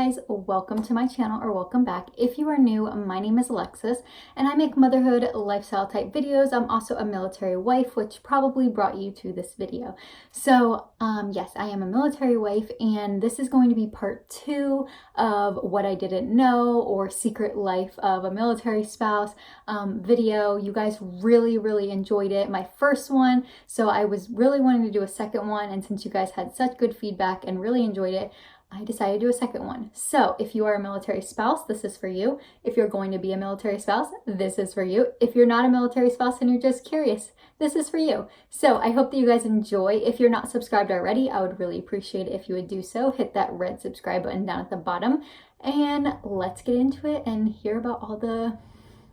guys, welcome to my channel, or welcome back. If you are new, my name is Alexis and I make motherhood lifestyle type videos. I'm also a military wife, which probably brought you to this video. So yes, I am a military wife, and this is going to be part 2 of what I didn't know, or secret life of a military spouse video. You guys really enjoyed it, my first one, so I was really wanting to do a second one, and since you guys had such good feedback and really enjoyed it, I decided to do a second one. So if you are a military spouse, this is for you. If you're going to be a military spouse, this is for you. If you're not a military spouse and you're just curious, this is for you. So I hope that you guys enjoy. If you're not subscribed already, I would really appreciate it if you would do so. Hit that red subscribe button down at the bottom, and let's get into it and hear about all the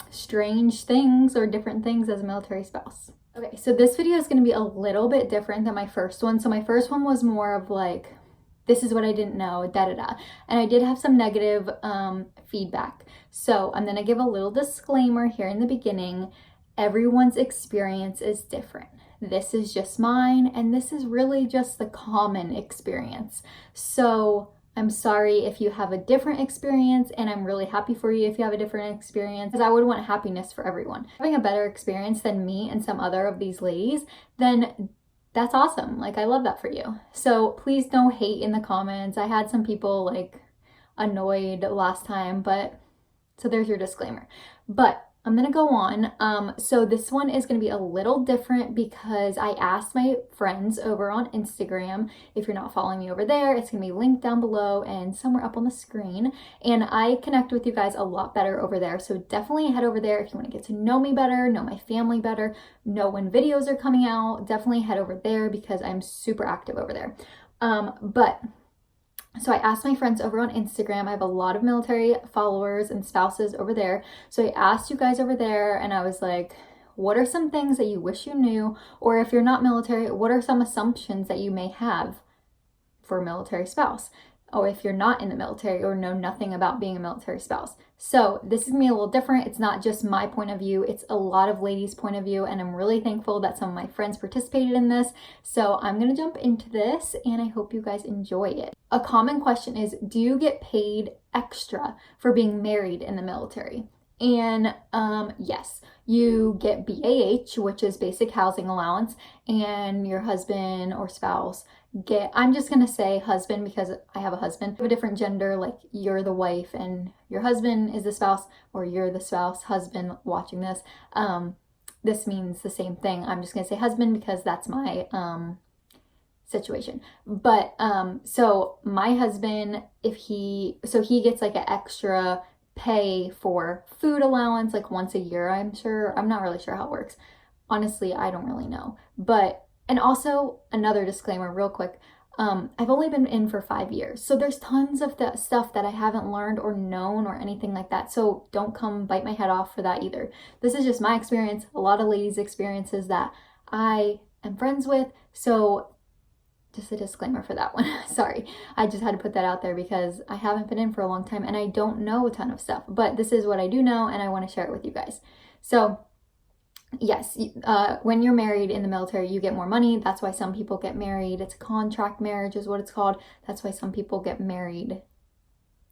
strange things or different things as a military spouse. Okay, so this video is going to be a little bit different than my first one. So my first one was more of like, this is what I didn't know, And I did have some negative feedback. So I'm gonna give a little disclaimer here in the beginning. Everyone's experience is different. This is just mine, and this is really just the common experience. So I'm sorry if you have a different experience, and I'm really happy for you if you have a different experience, because I would want happiness for everyone. Having a better experience than me and some other of these ladies, then that's awesome. Like, I love that for you. So please don't hate in the comments. I had some people like annoyed last time, but so there's your disclaimer. But I'm gonna go on. So this one is gonna be a little different because I asked my friends over on Instagram. If you're not following me over there, it's gonna be linked down below and somewhere up on the screen. And I connect with you guys a lot better over there. So definitely head over there if you wanna get to know me better, know my family better, know when videos are coming out. Definitely head over there because I'm super active over there. So I asked my friends over on Instagram. I have a lot of military followers and spouses over there. So I asked you guys over there, and I was like, what are some things that you wish you knew? Or if you're not military, what are some assumptions that you may have for a military spouse? Or if you're not in the military or know nothing about being a military spouse. So this is gonna be a little different. It's not just my point of view, it's a lot of ladies' point of view, and I'm really thankful that some of my friends participated in this. So I'm gonna jump into this, and I hope you guys enjoy it. A common question is, do you get paid extra for being married in the military? And yes, you get BAH, which is basic housing allowance, and your husband or spouse I'm just gonna say husband because I have a husband of a different gender, like you're the wife and your husband is the spouse, or you're the spouse, husband watching this. This means the same thing. I'm just gonna say husband because that's my situation. But so my husband, he gets like an extra pay for food allowance like once a year, I'm sure. I'm not really sure how it works. Honestly, I don't really know. And also, another disclaimer real quick, I've only been in for 5 years, so there's tons of that stuff that I haven't learned or known or anything like that, so don't come bite my head off for that either. This is just my experience, a lot of ladies' experiences that I am friends with, so just a disclaimer for that one. Sorry, I just had to put that out there because I haven't been in for a long time and I don't know a ton of stuff, but this is what I do know and I want to share it with you guys. So yes, when you're married in the military, you get more money. That's why some people get married. It's a contract marriage is what it's called. That's why some people get married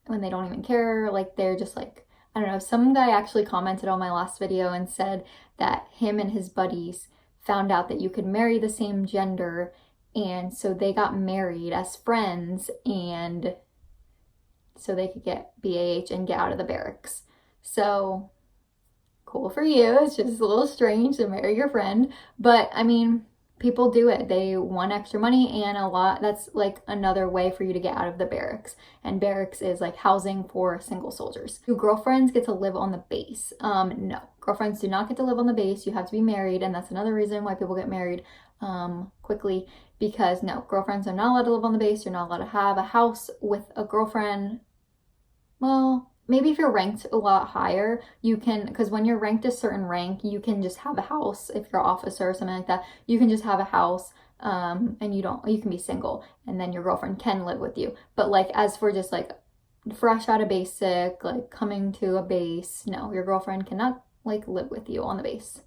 when they don't even care. Like, they're just like, I don't know. Some guy actually commented on my last video and said that him and his buddies found out that you could marry the same gender, and so they got married as friends, and so they could get BAH and get out of the barracks. So cool for you. It's just a little strange to marry your friend, but I mean, people do it. They want extra money, and that's like another way for you to get out of the barracks. And barracks is like housing for single soldiers. Do girlfriends get to live on the base? No, girlfriends do not get to live on the base. You have to be married, and that's another reason why people get married quickly, because no, girlfriends are not allowed to live on the base. You're not allowed to have a house with a girlfriend. Well, maybe if you're ranked a lot higher, you can, because when you're ranked a certain rank, you can just have a house. If you're an officer or something like that, you can just have a house, and you can be single, and then your girlfriend can live with you. But like, as for just like fresh out of basic, like coming to a base, no, your girlfriend cannot like live with you on the base.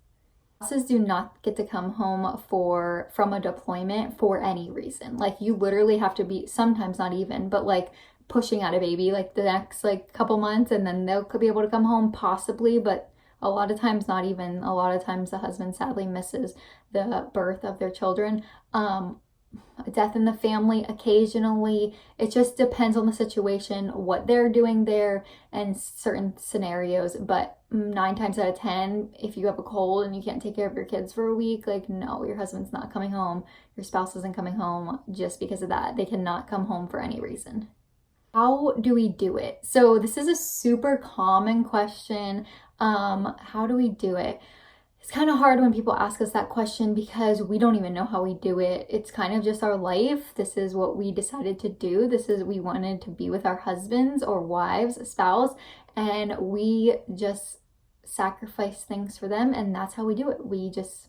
Spouses do not get to come home from a deployment for any reason. Like, you literally have to be, sometimes not even, but like pushing out a baby like the next like couple months, and then they'll be able to come home possibly, but a lot of times not even. A lot of times the husband sadly misses the birth of their children. A death in the family occasionally. It just depends on the situation, what they're doing there, and certain scenarios. But 9 times out of 10, if you have a cold and you can't take care of your kids for a week, like, no, your husband's not coming home. Your spouse isn't coming home just because of that. They cannot come home for any reason. How do we do it? So this is a super common question. How do we do it? It's kind of hard when people ask us that question because we don't even know how we do it. It's kind of just our life. This is what we decided to do. We wanted to be with our husbands or wives, spouse, and we just sacrifice things for them, and that's how we do it. We just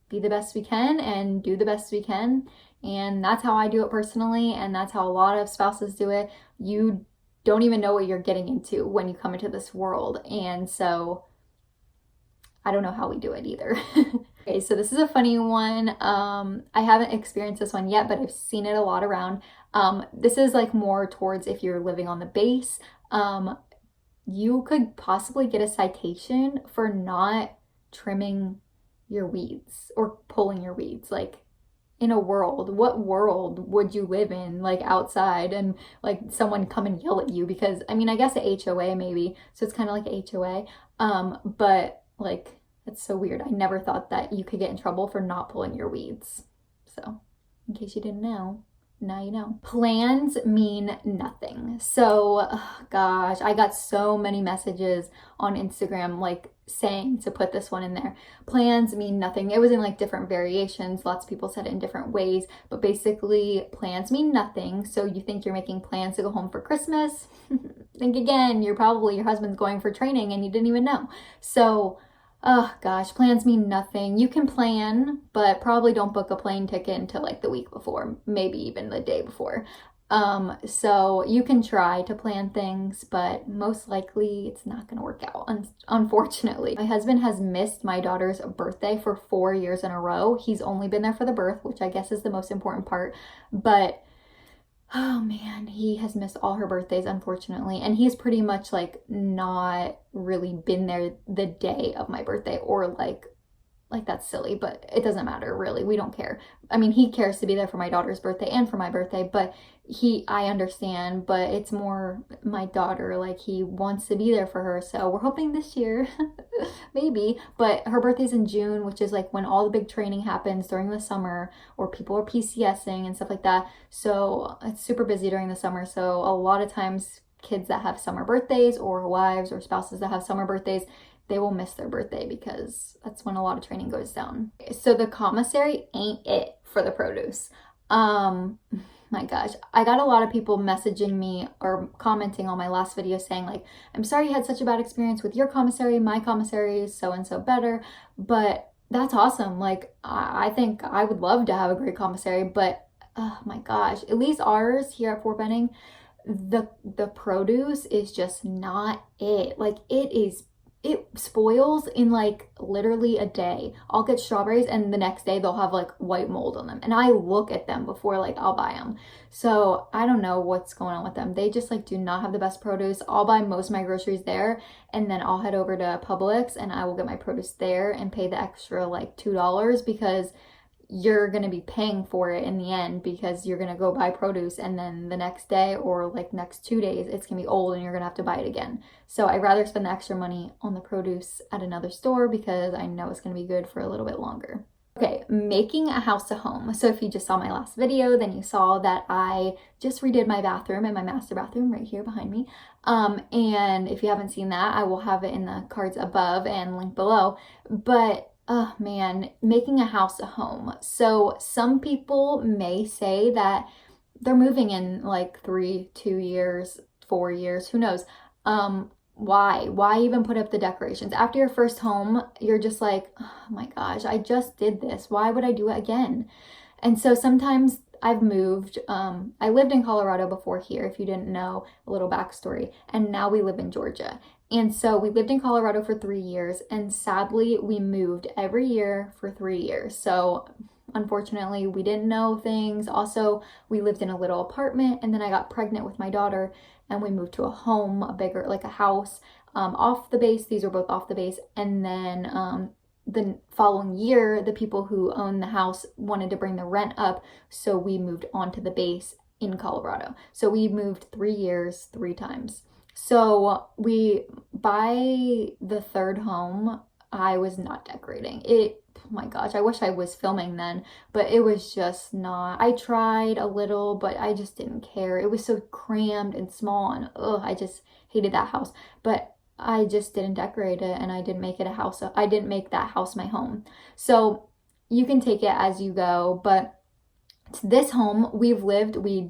be the best we can and do the best we can, and that's how I do it personally, and that's how a lot of spouses do it. You don't even know what you're getting into when you come into this world, and so I don't know how we do it either. Okay, so this is a funny one. I haven't experienced this one yet, but I've seen it a lot around. This is like more towards if you're living on the base. You could possibly get a citation for not trimming your weeds or pulling your weeds. Like, in a world, what world would you live in, like outside, and like someone come and yell at you? Because I mean, I guess a HOA maybe, so it's kind of like a HOA, but like, it's so weird. I never thought that you could get in trouble for not pulling your weeds. So in case you didn't know, now you know. Plans mean nothing. So gosh, I got so many messages on Instagram like saying to put this one in there. Plans mean nothing. It was in like different variations. Lots of people said it in different ways, but basically plans mean nothing. So you think you're making plans to go home for Christmas? Think again. Your husband's going for training and you didn't even know. So oh gosh, plans mean nothing. You can plan, but probably don't book a plane ticket until like the week before, maybe even the day before. So you can try to plan things, but most likely it's not going to work out, unfortunately. My husband has missed my daughter's birthday for 4 years in a row. He's only been there for the birth, which I guess is the most important part, but oh man, he has missed all her birthdays, unfortunately. And he's pretty much like not really been there the day of my birthday, or like that's silly, but it doesn't matter really. We don't care. I mean, he cares to be there for my daughter's birthday and for my birthday, but I understand, but it's more my daughter, like he wants to be there for her. So we're hoping this year, maybe, but her birthday's in June, which is like when all the big training happens during the summer, or people are PCSing and stuff like that. So it's super busy during the summer. So a lot of times kids that have summer birthdays, or wives or spouses that have summer birthdays, they will miss their birthday because that's when a lot of training goes down. So the commissary ain't it for the produce. My gosh, I got a lot of people messaging me or commenting on my last video saying like, I'm sorry you had such a bad experience with your commissary. My commissary is so-and-so better. But that's awesome. Like, I think I would love to have a great commissary, but oh my gosh, at least ours here at Fort Benning, the produce is just not it. Like, it spoils in like literally a day. I'll get strawberries and the next day they'll have like white mold on them, and I look at them before like I'll buy them. So I don't know what's going on with them. They just like do not have the best produce. I'll buy most of my groceries there, and then I'll head over to Publix and I will get my produce there and pay the extra like $2, because you're going to be paying for it in the end, because you're going to go buy produce and then the next day or like next 2 days it's going to be old and you're going to have to buy it again. So I'd rather spend the extra money on the produce at another store because I know it's going to be good for a little bit longer. Okay, making a house a home. So if you just saw my last video, then you saw that I just redid my bathroom and my master bathroom right here behind me. And if you haven't seen that, I will have it in the cards above and link below. But oh man, making a house a home. So some people may say that they're moving in like 2 years, 4 years, who knows? Why even put up the decorations? After your first home, you're just like, oh my gosh, I just did this. Why would I do it again? And so sometimes I've moved. I lived in Colorado before here, if you didn't know, a little backstory. And now we live in Georgia. And so we lived in Colorado for 3 years, and sadly we moved every year for 3 years. So unfortunately, we didn't know things. Also, we lived in a little apartment, and then I got pregnant with my daughter, and we moved to a home, a bigger, like a house, off the base. These were both off the base. And then the following year, the people who owned the house wanted to bring the rent up, so we moved onto the base in Colorado. So we moved 3 years, 3 times. So by the third home, I was not decorating. Oh my gosh, I wish I was filming then, but it was just not. I tried a little, but I just didn't care. It was so crammed and small, and I just hated that house. But I just didn't decorate it, and I didn't make it a house. I didn't make that house my home. So you can take it as you go, but this home we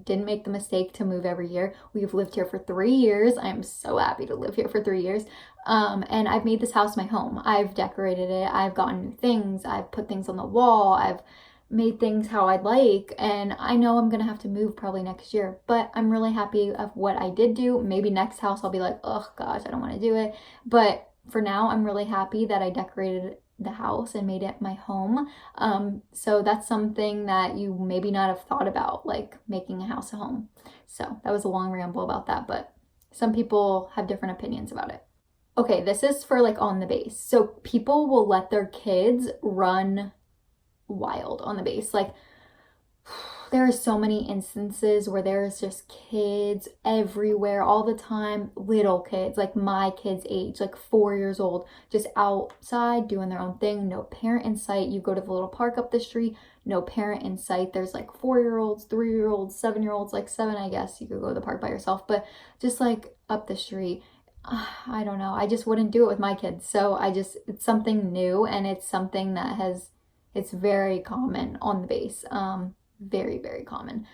didn't make the mistake to move every year. We've lived here for 3 years. I'm so happy to live here for 3 years. And I've made this house my home. I've decorated it. I've gotten new things. I've put things on the wall. I've made things how I'd like. And I know I'm going to have to move probably next year, but I'm really happy of what I did do. Maybe next house I'll be like, oh gosh, I don't want to do it. But for now, I'm really happy that I decorated the house and made it my home. So that's something that you maybe not have thought about, like making a house a home. So that was a long ramble about that, but some people have different opinions about it. Okay, this is for like on the base. So people will let their kids run wild on the base. Like, there are so many instances where there's just kids everywhere all the time, little kids, like my kids' age, like 4 years old, just outside doing their own thing, no parent in sight. You go to the little park up the street, no parent in sight. There's like 4-year-olds, 3-year-olds, 7-year-olds, like 7, I guess you could go to the park by yourself, but just like up the street. I don't know. I just wouldn't do it with my kids. So it's something new, and it's something that it's very common on the base. Very, very common,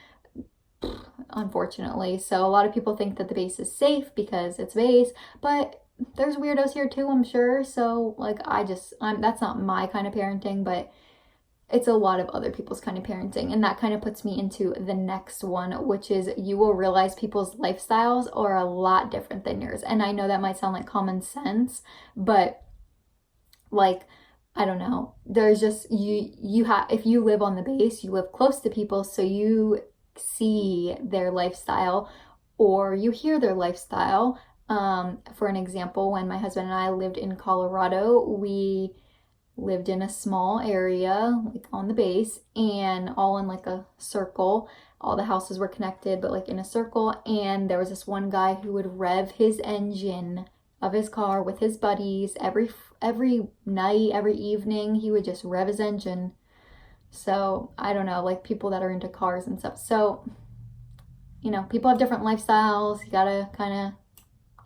unfortunately. So a lot of people think that the base is safe because it's base, but there's weirdos here too, I'm sure. So like, that's not my kind of parenting, but it's a lot of other people's kind of parenting. And that kind of puts me into the next one, which is you will realize people's lifestyles are a lot different than yours. And I know that might sound like common sense, but like, I don't know. There's just, if you live on the base, you live close to people, so you see their lifestyle or you hear their lifestyle. For an example, when my husband and I lived in Colorado, we lived in a small area, like on the base, and all in like a circle. All the houses were connected, but like in a circle. And there was this one guy who would rev his engine of his car with his buddies every night, every evening. He would just rev his engine. So I don't know, like people that are into cars and stuff. So, people have different lifestyles. You gotta kind of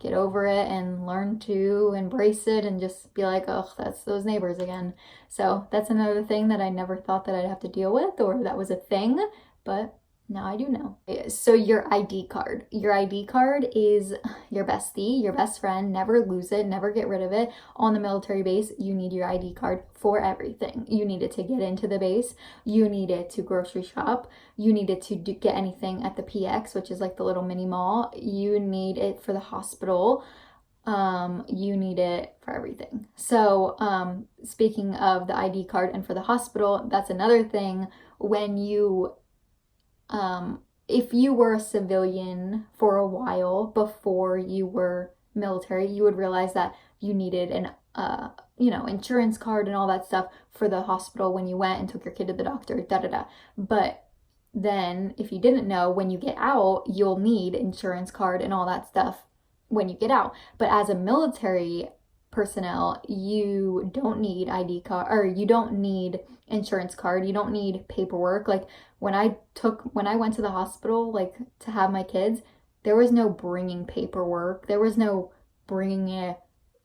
get over it and learn to embrace it and just be like, oh, that's those neighbors again. So that's another thing that I never thought that I'd have to deal with, or that was a thing, but now I do know. So your ID card. Your ID card is your bestie, your best friend. Never lose it. Never get rid of it. On the military base, you need your ID card for everything. You need it to get into the base. You need it to grocery shop. You need it to get anything at the PX, which is like the little mini mall. You need it for the hospital. You need it for everything. So speaking of the ID card and for the hospital, that's another thing. When you if you were a civilian for a while before you were military, you would realize that you needed an insurance card and all that stuff for the hospital when you went and took your kid to the doctor, But then if you didn't know, when you get out, you'll need insurance card and all that stuff when you get out. But as a military personnel, you don't need ID card, or you don't need insurance card. You don't need paperwork. Like when I went to the hospital, like to have my kids, there was no bringing paperwork. There was no bringing a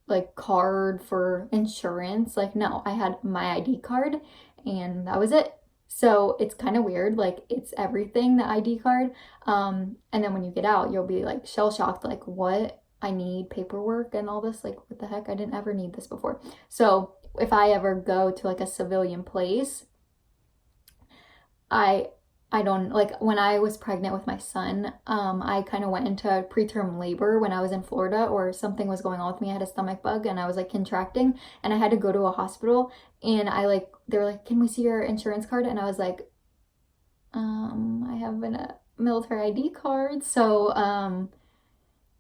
like card for insurance. Like, no, I had my ID card and that was it. So it's kind of weird. Like, it's everything, the ID card. And then when you get out, you'll be like shell shocked, like, what? I need paperwork and all this, like, what the heck? I didn't ever need this before. So if I ever go to like a civilian place, I I don't, like, when I was pregnant with my son, I kind of went into preterm labor when I was in Florida, or something was going on with me. I had a stomach bug and I was like contracting, and I had to go to a hospital, and they were like, can we see your insurance card? And I was like, I have a military ID card. So,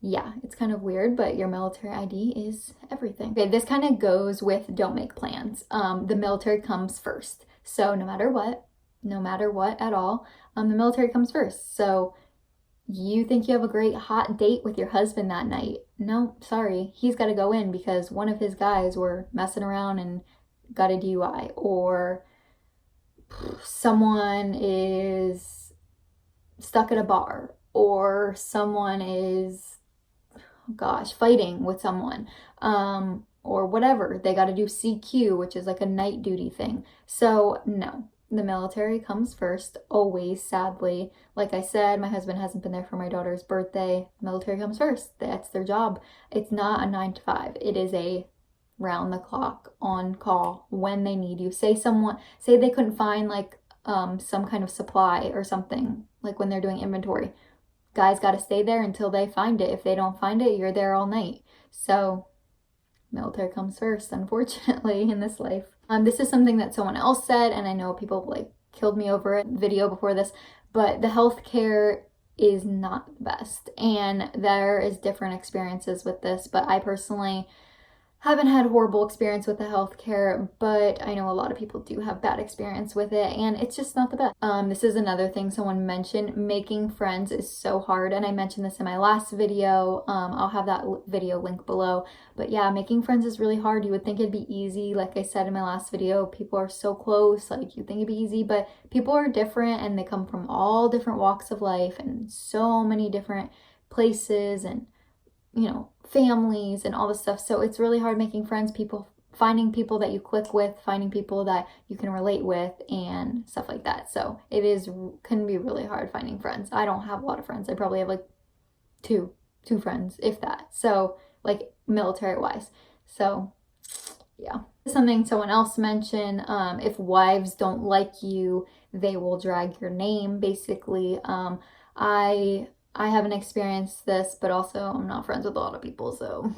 yeah, it's kind of weird, but your military ID is everything. Okay, this kind of goes with don't make plans. The military comes first. So no matter what at all, the military comes first. So you think you have a great hot date with your husband that night. No, sorry. He's got to go in because one of his guys were messing around and got a DUI, or someone is stuck at a bar, or someone is, gosh, fighting with someone, or whatever. They got to do CQ, which is like a night duty thing. So no, the military comes first, always, sadly. Like I said, my husband hasn't been there for my daughter's birthday. Military comes first. That's their job. It's not a 9 to 5. It is a round the clock, on call when they need you. Say they couldn't find like some kind of supply or something, like when they're doing inventory. Guys got to stay there until they find it. If they don't find it, you're there all night. So military comes first, unfortunately, in this life. This is something that someone else said, and I know people like killed me over it, video before this, but the healthcare is not the best. And there is different experiences with this, but I personally haven't had horrible experience with the healthcare, but I know a lot of people do have bad experience with it, and it's just not the best. This is another thing someone mentioned. Making friends is so hard, and I mentioned this in my last video. I'll have that video link below. But yeah, making friends is really hard. You would think it'd be easy. Like I said in my last video, people are so close. Like, you think it'd be easy, but people are different, and they come from all different walks of life and so many different places, and families and all this stuff. So it's really hard making friends, finding people that you click with, finding people that you can relate with, and stuff like that. So can be really hard finding friends. I don't have a lot of friends. I probably have like two friends, if that. So like military wise. So yeah. Something someone else mentioned, if wives don't like you, they will drag your name, basically. I haven't experienced this, but also I'm not friends with a lot of people, so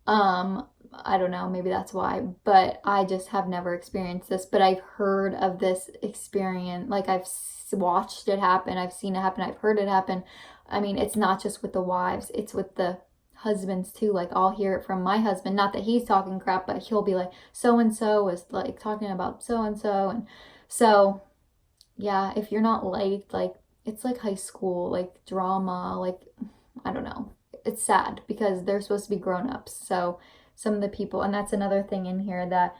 I don't know, maybe that's why, but I just have never experienced this. But I've heard of this experience, like I've watched it happen, I've seen it happen, I've heard it happen. I mean, it's not just with the wives, it's with the husbands too. Like, I'll hear it from my husband, not that he's talking crap, but he'll be like, so and so is like talking about so and so. And so yeah, if you're not liked, like, it's like high school, like drama, like, I don't know. It's sad because they're supposed to be grown-ups. So some of the people, and that's another thing in here, that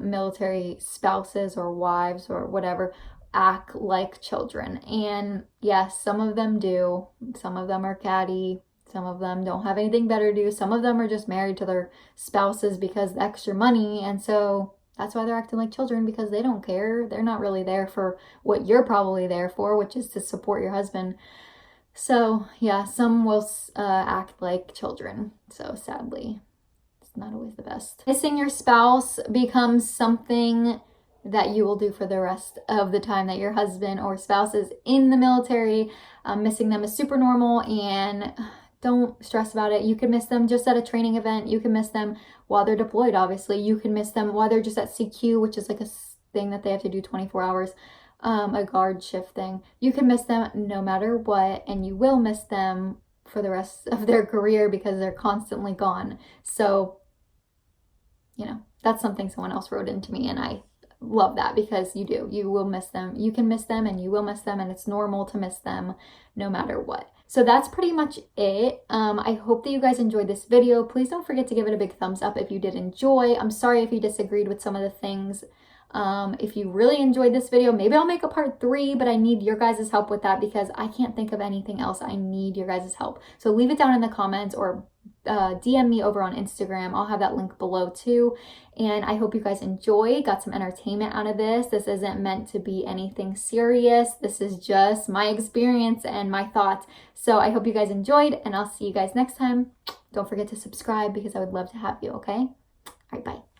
military spouses or wives or whatever act like children. And yes, some of them do. Some of them are catty. Some of them don't have anything better to do. Some of them are just married to their spouses because the extra money. And so that's why they're acting like children, because they don't care. They're not really there for what you're probably there for, which is to support your husband. So yeah, some will act like children. So sadly, it's not always the best. Missing your spouse becomes something that you will do for the rest of the time that your husband or spouse is in the military. Missing them is super normal, and don't stress about it. You can miss them just at a training event. You can miss them while they're deployed, obviously. You can miss them while they're just at CQ, which is like a thing that they have to do 24 hours, a guard shift thing. You can miss them no matter what, and you will miss them for the rest of their career because they're constantly gone. So, that's something someone else wrote into me, and I love that, because you will miss them. You can miss them and you will miss them, and it's normal to miss them no matter what. So that's pretty much it. I hope that you guys enjoyed this video. Please don't forget to give it a big thumbs up if you did enjoy. I'm sorry if you disagreed with some of the things. If you really enjoyed this video, maybe I'll make a part 3, but I need your guys' help with that because I can't think of anything else. I need your guys' help. So leave it down in the comments, or DM me over on Instagram. I'll have that link below too. And I hope you guys got some entertainment out of this. This isn't meant to be anything serious. This is just my experience and my thoughts. So I hope you guys enjoyed, and I'll see you guys next time. Don't forget to subscribe because I would love to have you, okay? All right, bye.